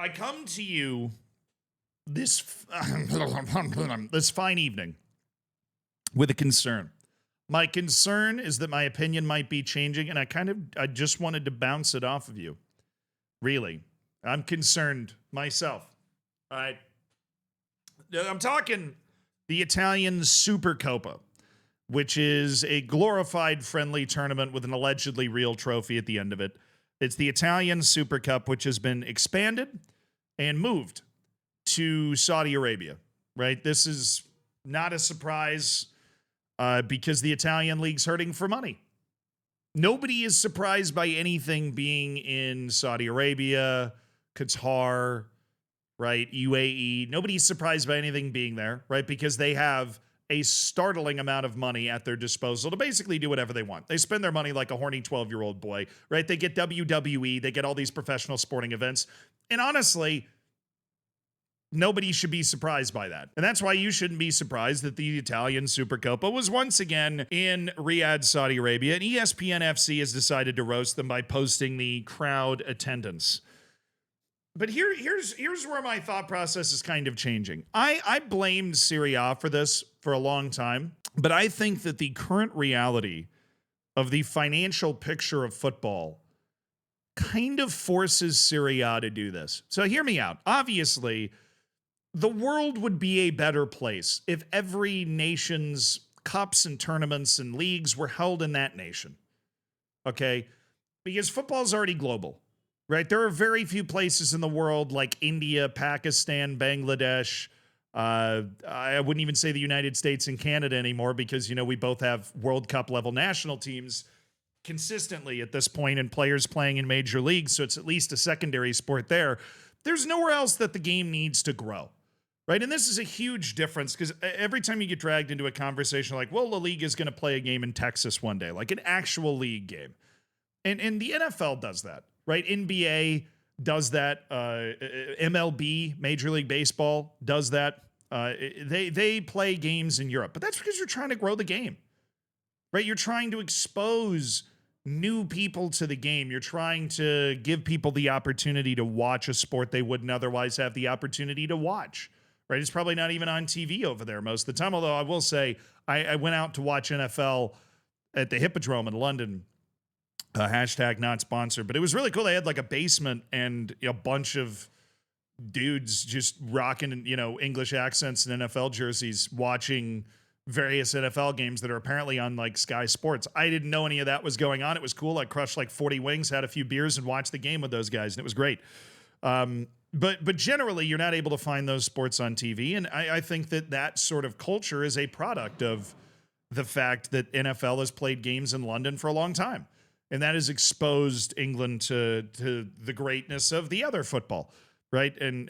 I come to you this this fine evening with a concern. My concern is that my opinion might be changing, and I just wanted to bounce it off of you. Really, I'm concerned myself. All right, I'm talking the Italian Supercoppa, which is a glorified friendly tournament with an allegedly real trophy at the end of it. It's the Italian Super Cup, which has been expanded and moved to Saudi Arabia, right? This is not a surprise because the Italian league's hurting for money. Nobody is surprised by anything being in Saudi Arabia, Qatar, right? UAE. Nobody's surprised by anything being there, right? Because they have a startling amount of money at their disposal to basically do whatever they want. They spend their money like a horny 12-year-old boy, right? They get WWE, they get all these professional sporting events. And honestly, nobody should be surprised by that. And that's why you shouldn't be surprised that the Italian Supercoppa was once again in Riyadh, Saudi Arabia, and ESPN FC has decided to roast them by posting the crowd attendance. But here's where my thought process is kind of changing. I blamed Serie A for this for a long time, but I think that the current reality of the financial picture of football kind of forces Serie A to do this. So hear me out. Obviously, the world would be a better place if every nation's cups and tournaments and leagues were held in that nation. Okay? Because football is already global. Right? There are very few places in the world like India, Pakistan, Bangladesh. I wouldn't even say the United States and Canada anymore because, you know, we both have World Cup level national teams consistently at this point and players playing in major leagues. So it's at least a secondary sport there. There's nowhere else that the game needs to grow. Right? And this is a huge difference because every time you get dragged into a conversation like, well, La Liga is going to play a game in Texas one day, like an actual league game. And the NFL does that. Right? NBA does that. MLB, Major League Baseball, does that. They play games in Europe, but that's because you're trying to grow the game. Right? You're trying to expose new people to the game. You're trying to give people the opportunity to watch a sport they wouldn't otherwise have the opportunity to watch. Right? It's probably not even on TV over there most of the time, although I will say I went out to watch NFL at the Hippodrome in London. Hashtag not sponsored, but it was really cool. They had like a basement and a bunch of dudes just rocking, you know, English accents and NFL jerseys watching various NFL games that are apparently on like Sky Sports. I didn't know any of that was going on. It was cool. I crushed like 40 wings, had a few beers and watched the game with those guys. And it was great. But generally you're not able to find those sports on TV. And I think that sort of culture is a product of the fact that NFL has played games in London for a long time. And that has exposed England to the greatness of the other football, right? And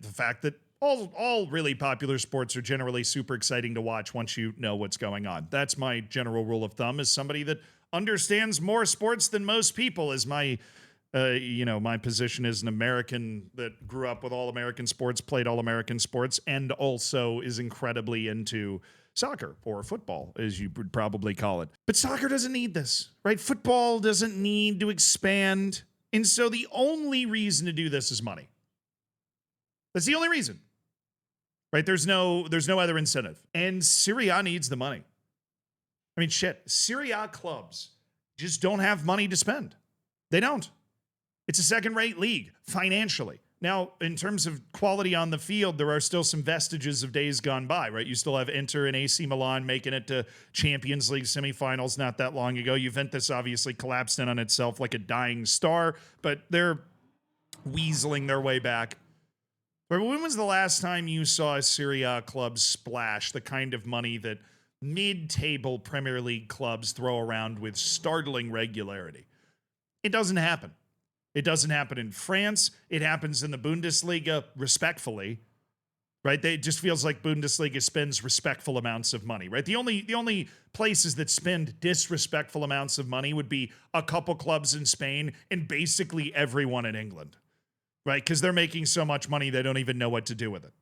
the fact that all really popular sports are generally super exciting to watch once you know what's going on. That's my general rule of thumb as somebody that understands more sports than most people is my position as an American that grew up with all American sports, played all American sports, and also is incredibly into soccer or football, as you would probably call it. But soccer doesn't need this, right? Football doesn't need to expand. And so the only reason to do this is money. That's the only reason, right? There's no other incentive. And Serie A needs the money. I mean, shit, Serie A clubs just don't have money to spend. They don't. It's a second-rate league financially. Now, in terms of quality on the field, there are still some vestiges of days gone by, right? You still have Inter and AC Milan making it to Champions League semifinals not that long ago. Juventus obviously collapsed in on itself like a dying star, but they're weaseling their way back. But when was the last time you saw a Serie A club splash the kind of money that mid-table Premier League clubs throw around with startling regularity? It doesn't happen. It doesn't happen in France. It happens in the Bundesliga, respectfully, right? It just feels like Bundesliga spends respectful amounts of money, right? The only places that spend disrespectful amounts of money would be a couple clubs in Spain and basically everyone in England, right? Because they're making so much money they don't even know what to do with it.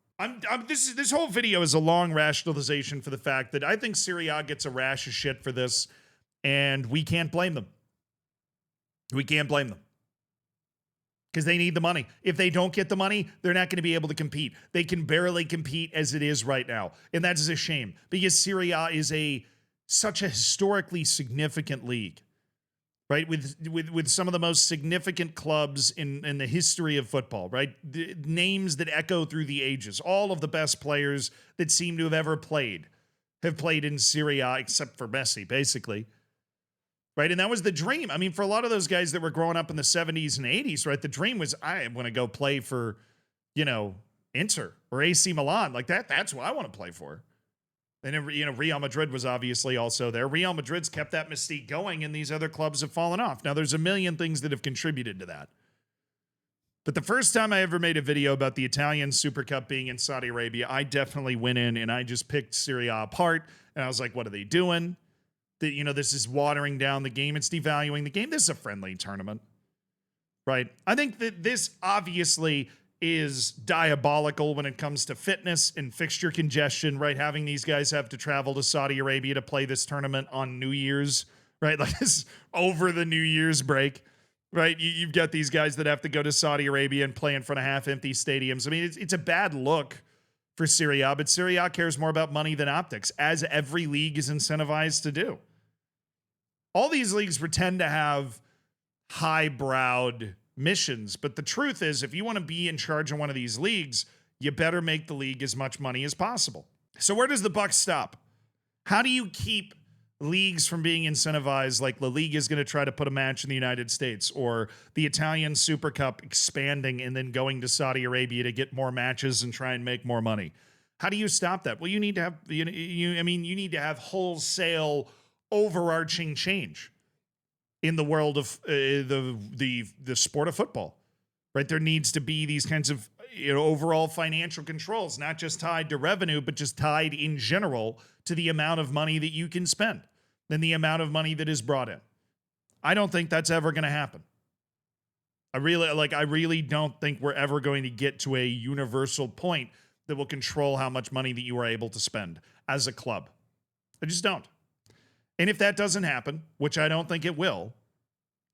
This whole video is a long rationalization for the fact that I think Serie A gets a rash of shit for this, and we can't blame them. We can't blame them. because they need the money. If they don't get the money, they're not going to be able to compete. They can barely compete as it is right now. And that is a shame because Serie A is such a historically significant league, right? With some of the most significant clubs in the history of football, right? The names that echo through the ages. All of the best players that seem to have ever played have played in Serie A except for Messi, basically. Right. And that was the dream. I mean, for a lot of those guys that were growing up in the 70s and 80s, right? The dream was, I want to go play for, Inter or AC Milan. Like that's what I want to play for. And, Real Madrid was obviously also there. Real Madrid's kept that mystique going, and these other clubs have fallen off. Now, there's a million things that have contributed to that. But the first time I ever made a video about the Italian Super Cup being in Saudi Arabia, I definitely went in and I just picked Serie A apart. And I was like, what are they doing? That, this is watering down the game. It's devaluing the game. This is a friendly tournament, right? I think that this obviously is diabolical when it comes to fitness and fixture congestion, right? Having these guys have to travel to Saudi Arabia to play this tournament on New Year's, right? Like this over the New Year's break, right? You've got these guys that have to go to Saudi Arabia and play in front of half-empty stadiums. I mean, it's a bad look for Serie A, but Serie A cares more about money than optics, as every league is incentivized to do. All these leagues pretend to have high-browed missions, but the truth is, if you want to be in charge of one of these leagues, you better make the league as much money as possible. So where does the buck stop? How do you keep leagues from being incentivized like La Liga is going to try to put a match in the United States, or the Italian Super Cup expanding and then going to Saudi Arabia to get more matches and try and make more money? How do you stop that? Well, you need to have you need to have wholesale overarching change in the world of the sport of football, right? There needs to be these kinds of overall financial controls, not just tied to revenue, but just tied in general to the amount of money that you can spend and the amount of money that is brought in. I don't think that's ever going to happen. I really don't think we're ever going to get to a universal point that will control how much money that you are able to spend as a club. I just don't. And if that doesn't happen, which I don't think it will,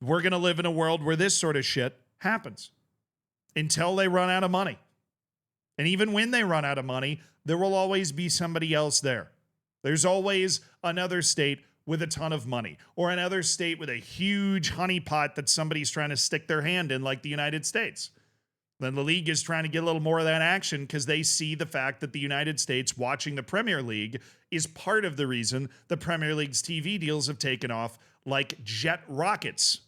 we're going to live in a world where this sort of shit happens until they run out of money. And even when they run out of money, there will always be somebody else there. There's always another state with a ton of money, or another state with a huge honeypot that somebody's trying to stick their hand in, like the United States. Then the league is trying to get a little more of that action because they see the fact that the United States watching the Premier League is part of the reason the Premier League's TV deals have taken off like jet rockets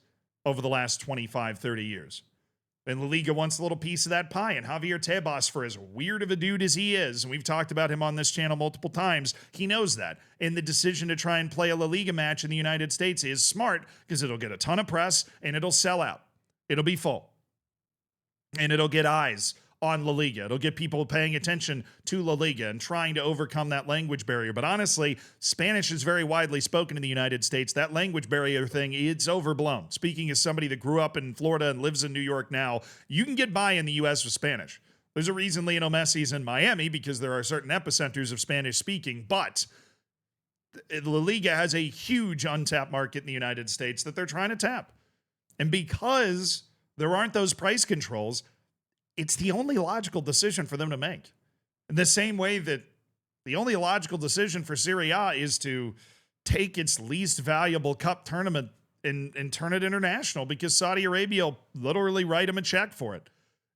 over the last 25, 30 years. And La Liga wants a little piece of that pie. And Javier Tebas, for as weird of a dude as he is, and we've talked about him on this channel multiple times, he knows that. And the decision to try and play a La Liga match in the United States is smart because it'll get a ton of press and it'll sell out. It'll be full. And it'll get eyes on La Liga. It'll get people paying attention to La Liga and trying to overcome that language barrier. But honestly, Spanish is very widely spoken in the United States. That language barrier thing, it's overblown. Speaking as somebody that grew up in Florida and lives in New York now, you can get by in the U.S. with Spanish. There's a reason Lionel Messi's in Miami, because there are certain epicenters of Spanish speaking, but La Liga has a huge untapped market in the United States that they're trying to tap. And because there aren't those price controls, it's the only logical decision for them to make. In the same way that the only logical decision for Serie A is to take its least valuable cup tournament and turn it international, because Saudi Arabia will literally write them a check for it.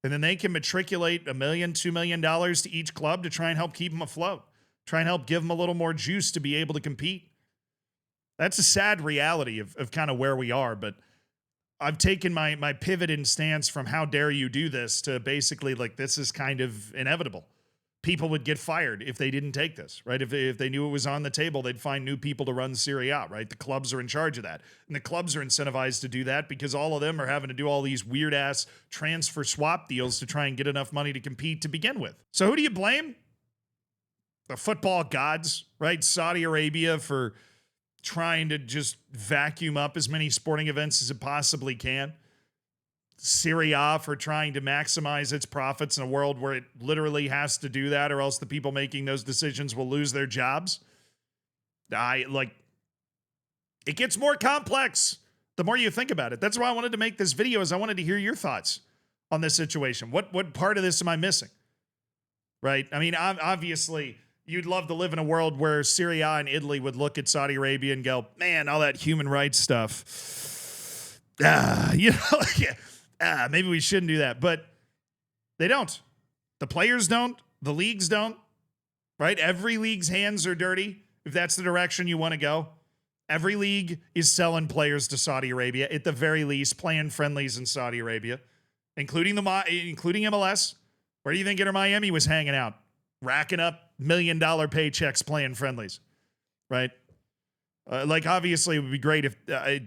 And then they can matriculate $1 million, $2 million to each club to try and help keep them afloat, try and help give them a little more juice to be able to compete. That's a sad reality of kind of where we are, but I've taken my pivot in stance from how dare you do this to basically like this is kind of inevitable. People would get fired if they didn't take this, right? If they knew it was on the table, they'd find new people to run Serie A, right? The clubs are in charge of that. And the clubs are incentivized to do that because all of them are having to do all these weird-ass transfer swap deals to try and get enough money to compete to begin with. So who do you blame? The football gods, right? Saudi Arabia for trying to just vacuum up as many sporting events as it possibly can. Serie A for trying to maximize its profits in a world where it literally has to do that, or else the people making those decisions will lose their jobs. It gets more complex the more you think about it. That's why I wanted to make this video, is I wanted to hear your thoughts. on this situation? What part of this am I missing? Right? I mean, obviously, you'd love to live in a world where Serie A and Italy would look at Saudi Arabia and go, man, all that human rights stuff. Maybe we shouldn't do that. But they don't. The players don't. The leagues don't. Right? Every league's hands are dirty if that's the direction you want to go. Every league is selling players to Saudi Arabia, at the very least, playing friendlies in Saudi Arabia, including MLS. Where do you think Inter Miami was hanging out? Racking up $1 million paychecks playing friendlies, right? Obviously, it would be great if I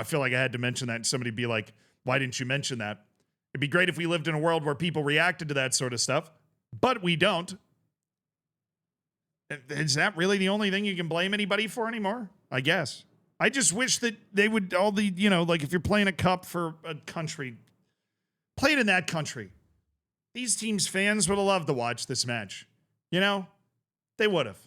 feel like I had to mention that and somebody be like, why didn't you mention that? It'd be great if we lived in a world where people reacted to that sort of stuff, but we don't. Is that really the only thing you can blame anybody for anymore? I guess. I just wish that they would if you're playing a cup for a country, play it in that country. These teams' fans would have loved to watch this match. They would have.